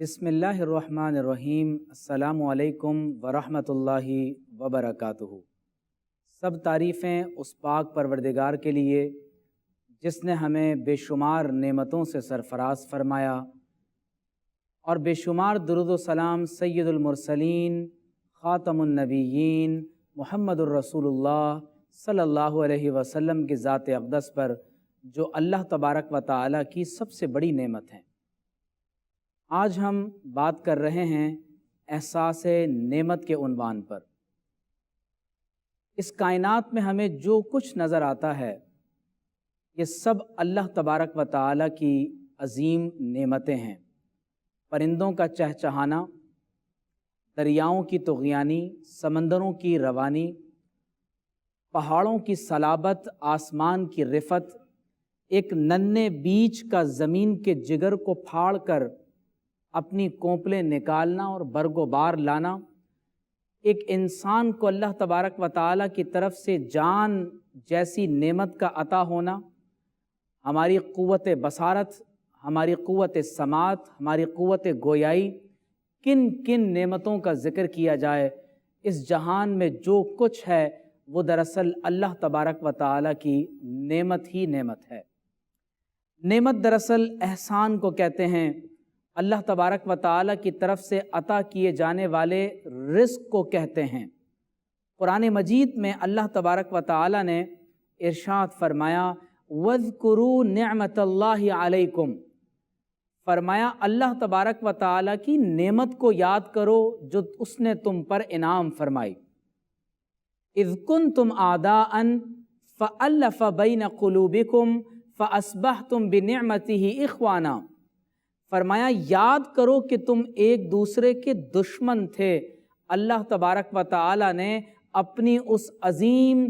بسم اللہ الرحمن الرحیم۔ السلام علیکم ورحمۃ اللہ وبرکاتہ۔ سب تعریفیں اس پاک پروردگار کے لیے جس نے ہمیں بے شمار نعمتوں سے سرفراز فرمایا، اور بے شمار درود و سلام سید المرسلین خاتم النبیین محمد الرسول اللہ صلی اللہ علیہ وسلم کی ذات اقدس پر، جو اللہ تبارک و تعالی کی سب سے بڑی نعمت ہے۔ آج ہم بات کر رہے ہیں احساس نعمت کے عنوان پر۔ اس کائنات میں ہمیں جو کچھ نظر آتا ہے یہ سب اللہ تبارک و تعالی کی عظیم نعمتیں ہیں۔ پرندوں کا چہچہانا، دریاؤں کی طغیانی، سمندروں کی روانی، پہاڑوں کی صلابت، آسمان کی رفت، ایک ننھے بیج کا زمین کے جگر کو پھاڑ کر اپنی کونپلیں نکالنا اور برگ و بار لانا، ایک انسان کو اللہ تبارک و تعالیٰ کی طرف سے جان جیسی نعمت کا عطا ہونا، ہماری قوت بصارت، ہماری قوت سماعت، ہماری قوت گویائی، کن کن نعمتوں کا ذکر کیا جائے۔ اس جہان میں جو کچھ ہے وہ دراصل اللہ تبارک و تعالیٰ کی نعمت ہی نعمت ہے۔ نعمت دراصل احسان کو کہتے ہیں، اللہ تبارک و تعالیٰ کی طرف سے عطا کیے جانے والے رزق کو کہتے ہیں۔ قرآن مجید میں اللہ تبارک و تعالیٰ نے ارشاد فرمایا وَاذْكُرُوا نِعْمَةَ اللَّهِ عَلَيْكُمْ، فرمایا اللہ تبارک و تعالیٰ کی نعمت کو یاد کرو جو اس نے تم پر انعام فرمائی۔ اِذْ كُنْتُمْ أَعْدَاءً فَأَلَّفَ بَيْنَ قُلُوبِكُمْ فَأَصْبَحْتُمْ بِنِعْمَتِهِ إِخْوَانًا، فرمایا یاد کرو کہ تم ایک دوسرے کے دشمن تھے، اللہ تبارک و تعالی نے اپنی اس عظیم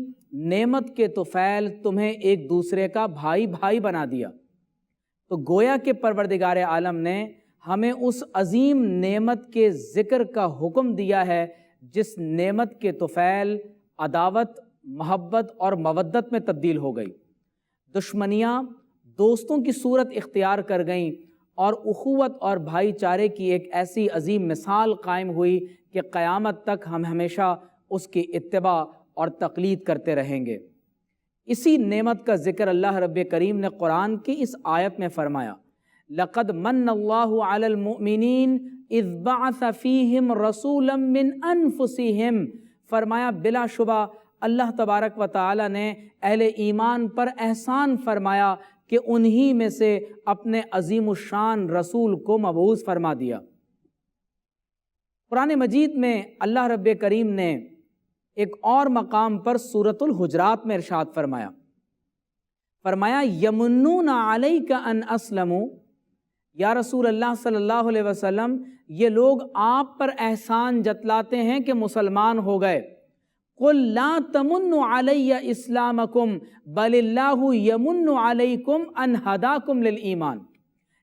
نعمت کے طفیل تمہیں ایک دوسرے کا بھائی بھائی بنا دیا۔ تو گویا کہ پروردگار عالم نے ہمیں اس عظیم نعمت کے ذکر کا حکم دیا ہے جس نعمت کے طفیل عداوت، محبت اور مودت میں تبدیل ہو گئی، دشمنیاں دوستوں کی صورت اختیار کر گئیں، اور اخوت اور بھائی چارے کی ایک ایسی عظیم مثال قائم ہوئی کہ قیامت تک ہم ہمیشہ اس کی اتباع اور تقلید کرتے رہیں گے۔ اسی نعمت کا ذکر اللہ رب کریم نے قرآن کی اس آیت میں فرمایا لَقَدْ مَنَّ اللَّهُ عَلَى الْمُؤْمِنِينَ إِذْ بَعَثَ فِيهِمْ رَسُولًا مِّنْ أَنفُسِهِمْ، فرمایا بلا شبہ اللہ تبارک و تعالی نے اہل ایمان پر احسان فرمایا کہ انہی میں سے اپنے عظیم الشان رسول کو مبعوث فرما دیا۔ قرآن مجید میں اللہ رب کریم نے ایک اور مقام پر سورۃ الحجرات میں ارشاد فرمایا یمنون علیک ان اسلموا، یا رسول اللہ صلی اللہ علیہ وسلم یہ لوگ آپ پر احسان جتلاتے ہیں کہ مسلمان ہو گئے۔ قل لا تمنوا علی اسلامکم بل اللہ یمن علیکم ان ہداکم للایمان،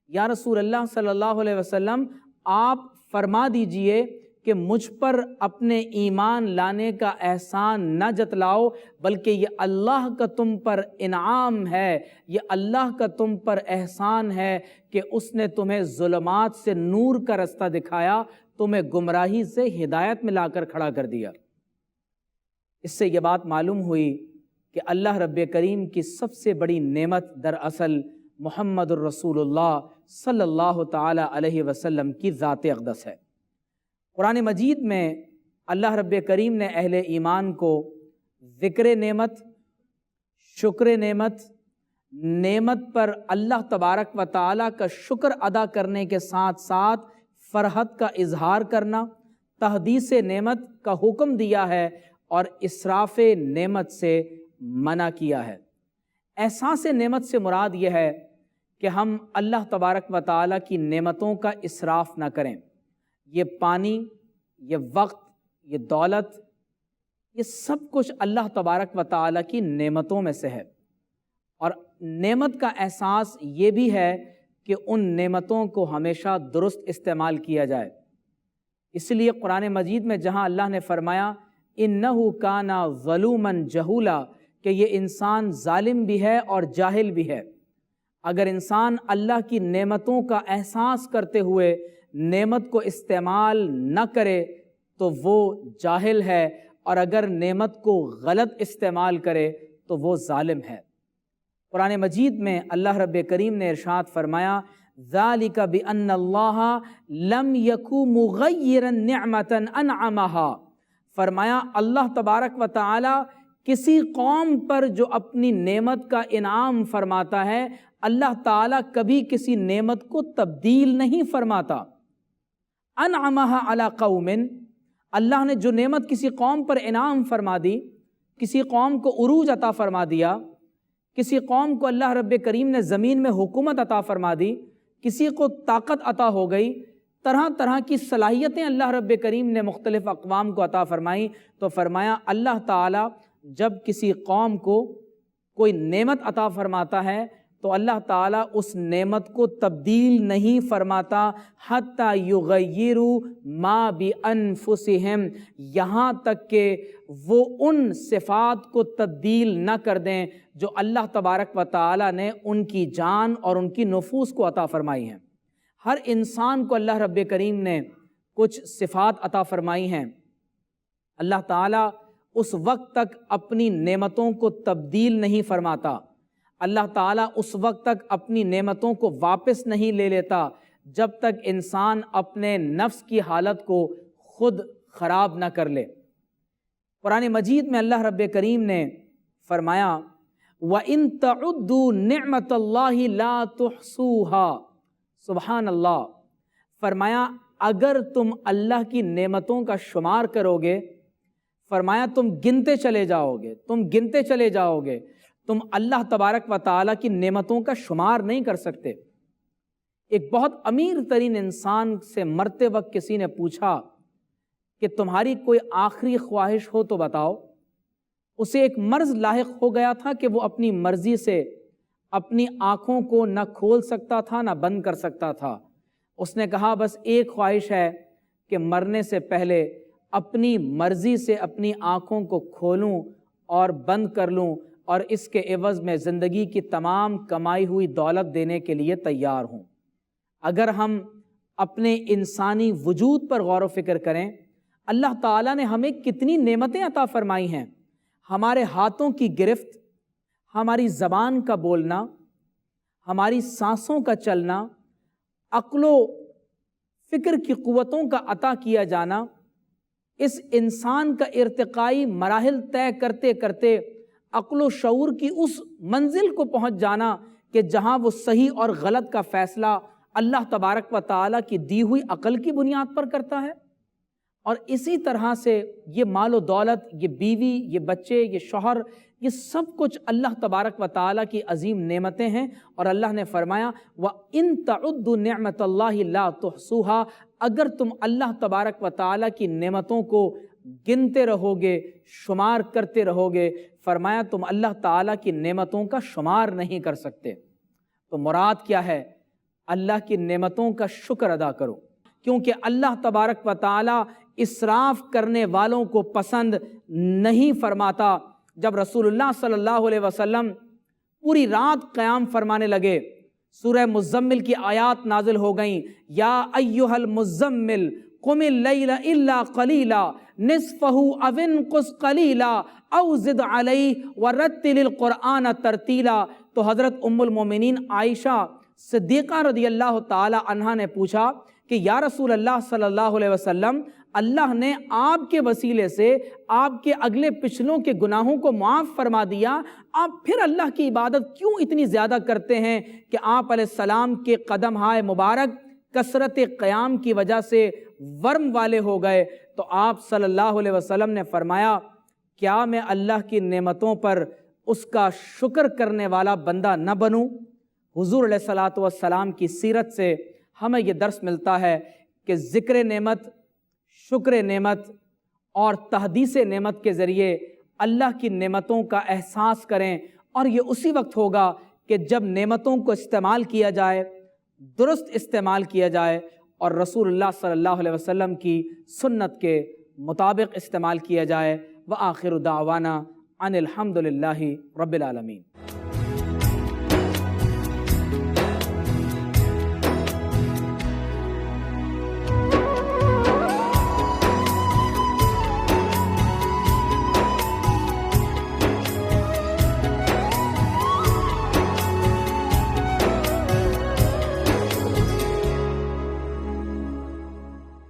یا رسول اللہ صلی اللہ علیہ وسلم آپ فرما دیجئے کہ مجھ پر اپنے ایمان لانے کا احسان نہ جتلاؤ، بلکہ یہ اللہ کا تم پر انعام ہے، یہ اللہ کا تم پر احسان ہے کہ اس نے تمہیں ظلمات سے نور کا رستہ دکھایا، تمہیں گمراہی سے ہدایت میں لا کر کھڑا کر دیا۔ اس سے یہ بات معلوم ہوئی کہ اللہ رب کریم کی سب سے بڑی نعمت دراصل محمد الرسول اللہ صلی اللہ تعالی علیہ وسلم کی ذات اقدس ہے۔ قرآن مجید میں اللہ رب کریم نے اہل ایمان کو ذکر نعمت، شکر نعمت، نعمت پر اللہ تبارک و تعالی کا شکر ادا کرنے کے ساتھ ساتھ فرحت کا اظہار کرنا، تحدیث نعمت کا حکم دیا ہے اور اسراف نعمت سے منع کیا ہے۔ احساس نعمت سے مراد یہ ہے کہ ہم اللہ تبارک و تعالیٰ کی نعمتوں کا اسراف نہ کریں۔ یہ پانی، یہ وقت، یہ دولت، یہ سب کچھ اللہ تبارک و تعالیٰ کی نعمتوں میں سے ہے، اور نعمت کا احساس یہ بھی ہے کہ ان نعمتوں کو ہمیشہ درست استعمال کیا جائے۔ اس لیے قرآن مجید میں جہاں اللہ نے فرمایا اِنَّهُ كَانَ ظَلُومًا جَهُولًا، کہ یہ انسان ظالم بھی ہے اور جاہل بھی ہے، اگر انسان اللہ کی نعمتوں کا احساس کرتے ہوئے نعمت کو استعمال نہ کرے تو وہ جاہل ہے، اور اگر نعمت کو غلط استعمال کرے تو وہ ظالم ہے۔ قرآن مجید میں اللہ رب کریم نے ارشاد فرمایا ذالک بأن اللہ لم یکو مغیرا نعمتا انعمہا، فرمایا اللہ تبارک و تعالی کسی قوم پر جو اپنی نعمت کا انعام فرماتا ہے، اللہ تعالیٰ کبھی کسی نعمت کو تبدیل نہیں فرماتا۔ انعمہا علی قوم، اللہ نے جو نعمت کسی قوم پر انعام فرما دی، کسی قوم کو عروج عطا فرما دیا، کسی قوم کو اللہ رب کریم نے زمین میں حکومت عطا فرما دی، کسی کو طاقت عطا ہو گئی، طرح طرح کی صلاحیتیں اللہ رب کریم نے مختلف اقوام کو عطا فرمائیں، تو فرمایا اللہ تعالیٰ جب کسی قوم کو کوئی نعمت عطا فرماتا ہے تو اللہ تعالیٰ اس نعمت کو تبدیل نہیں فرماتا حتی یغیروا ما بانفسہم، یہاں تک کہ وہ ان صفات کو تبدیل نہ کر دیں جو اللہ تبارک و تعالیٰ نے ان کی جان اور ان کی نفوس کو عطا فرمائی ہیں۔ ہر انسان کو اللہ رب کریم نے کچھ صفات عطا فرمائی ہیں، اللہ تعالیٰ اس وقت تک اپنی نعمتوں کو تبدیل نہیں فرماتا، اللہ تعالیٰ اس وقت تک اپنی نعمتوں کو واپس نہیں لے لیتا جب تک انسان اپنے نفس کی حالت کو خود خراب نہ کر لے۔ قرآن مجید میں اللہ رب کریم نے فرمایا وَإِن تَعُدُّوا نِعْمَةَ اللَّهِ لَا تُحْصُوهَا، سبحان اللہ، فرمایا اگر تم اللہ کی نعمتوں کا شمار کرو گے، فرمایا تم گنتے چلے جاؤ گے، تم اللہ تبارک و تعالیٰ کی نعمتوں کا شمار نہیں کر سکتے۔ ایک بہت امیر ترین انسان سے مرتے وقت کسی نے پوچھا کہ تمہاری کوئی آخری خواہش ہو تو بتاؤ۔ اسے ایک مرض لاحق ہو گیا تھا کہ وہ اپنی مرضی سے اپنی آنکھوں کو نہ کھول سکتا تھا نہ بند کر سکتا تھا۔ اس نے کہا بس ایک خواہش ہے کہ مرنے سے پہلے اپنی مرضی سے اپنی آنکھوں کو کھولوں اور بند کر لوں، اور اس کے عوض میں زندگی کی تمام کمائی ہوئی دولت دینے کے لیے تیار ہوں۔ اگر ہم اپنے انسانی وجود پر غور و فکر کریں، اللہ تعالیٰ نے ہمیں کتنی نعمتیں عطا فرمائی ہیں، ہمارے ہاتھوں کی گرفت، ہماری زبان کا بولنا، ہماری سانسوں کا چلنا، عقل و فکر کی قوتوں کا عطا کیا جانا، اس انسان کا ارتقائی مراحل طے کرتے کرتے عقل و شعور کی اس منزل کو پہنچ جانا کہ جہاں وہ صحیح اور غلط کا فیصلہ اللہ تبارک و تعالیٰ کی دی ہوئی عقل کی بنیاد پر کرتا ہے۔ اور اسی طرح سے یہ مال و دولت، یہ بیوی، یہ بچے، یہ شوہر، یہ سب کچھ اللہ تبارک و تعالیٰ کی عظیم نعمتیں ہیں، اور اللہ نے فرمایا وَإِن تَعُدُّوا نِعْمَةَ اللَّهِ لَا تُحْصُوهَا، اگر تم اللہ تبارک و تعالیٰ کی نعمتوں کو گنتے رہو گے، شمار کرتے رہو گے، فرمایا تم اللہ تعالیٰ کی نعمتوں کا شمار نہیں کر سکتے۔ تو مراد کیا ہے؟ اللہ کی نعمتوں کا شکر ادا کرو، کیونکہ اللہ تبارک و تعالیٰ اسراف کرنے والوں کو پسند نہیں فرماتا۔ جب رسول اللہ صلی اللہ علیہ وسلم پوری رات قیام فرمانے لگے، سورہ مزمل کی آیات نازل ہو گئیں، یا ایھا المزمل قم اللیل الا قلیلا نصفہ او انقص قلیلا او زد علیہ ورتل القرآن ترتیلا، تو حضرت ام المومنین عائشہ صدیقہ رضی اللہ تعالی عنہا نے پوچھا کہ یا رسول اللہ صلی اللہ علیہ وسلم، اللہ نے آپ کے وسیلے سے آپ کے اگلے پچھلوں کے گناہوں کو معاف فرما دیا، آپ پھر اللہ کی عبادت کیوں اتنی زیادہ کرتے ہیں کہ آپ علیہ السلام کے قدم ہائے مبارک کثرت قیام کی وجہ سے ورم والے ہو گئے؟ تو آپ صلی اللہ علیہ وسلم نے فرمایا کیا میں اللہ کی نعمتوں پر اس کا شکر کرنے والا بندہ نہ بنوں؟ حضور علیہ الصلوۃ والسلام کی سیرت سے ہمیں یہ درس ملتا ہے کہ ذکر نعمت، شکر نعمت اور تحدیث نعمت کے ذریعے اللہ کی نعمتوں کا احساس کریں، اور یہ اسی وقت ہوگا کہ جب نعمتوں کو استعمال کیا جائے، درست استعمال کیا جائے، اور رسول اللہ صلی اللہ علیہ وسلم کی سنت کے مطابق استعمال کیا جائے۔ وآخر دعوانا ان الحمد للہ رب العالمین۔